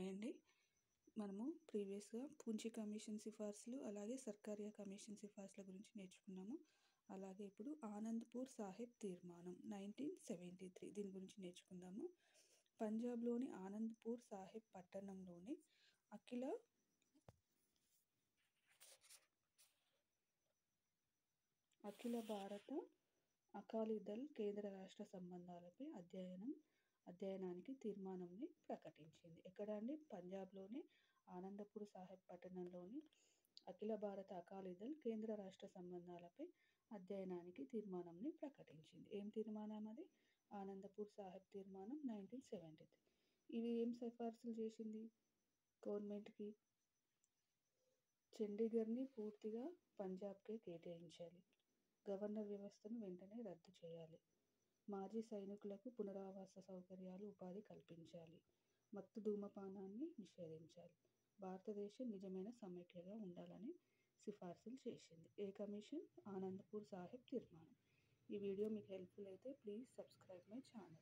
Hi అండి. మనము ప్రీవియస్‌గా పూంచి కమిషన్ సిఫార్సులు, అలాగే సర్కారియా కమిషన్ సిఫార్సుల గురించి నేర్చుకున్నాము. అలాగే ఇప్పుడు ఆనంద్‌పూర్ సాహిబ్ తీర్మానం 1973 దీని గురించి నేర్చుకుందాము. పంజాబ్‌లోని ఆనంద్‌పూర్ సాహిబ్ పట్టణంలోని అఖిల భారత అకాలీదళ్ కేంద్ర రాష్ట్ర సంబంధాలపై అధ్యయనానికి తీర్మానంని ప్రకటించింది. ఎక్కడ అండి? పంజాబ్‌లోని ఆనందపూర్ సాహిబ్ పట్టణంలోని అఖిల భారత అకాలీదళ్ కేంద్ర రాష్ట్ర సంబంధాలపై అధ్యయనానికి తీర్మానంని ప్రకటించింది. ఏం తీర్మానం అది? ఆనందపూర్ సాహిబ్ తీర్మానం 1973. ఇవి ఏం సిఫార్సులు చేసింది గవర్నమెంట్‌కి? చండీగఢ్‌ని పూర్తిగా పంజాబ్‌కే కేటాయించాలి. గవర్నర్ వ్యవస్థను వెంటనే రద్దు చేయాలి. మాజీ సైనికులకు పునరావాస సౌకర్యాలు, ఉపాధి కల్పించాలి. మత్తు ధూమపానాన్ని నిషేధించాలి. భారతదేశం నిజమైన సమైక్యగా ఉండాలని సిఫార్సులు చేసింది. ఏ కమిషన్? ఆనందపూర్ సాహిబ్ తీర్మానం. ఈ వీడియో మీకు హెల్ప్ఫుల్ అయితే ప్లీజ్ సబ్స్క్రైబ్ మై ఛానల్.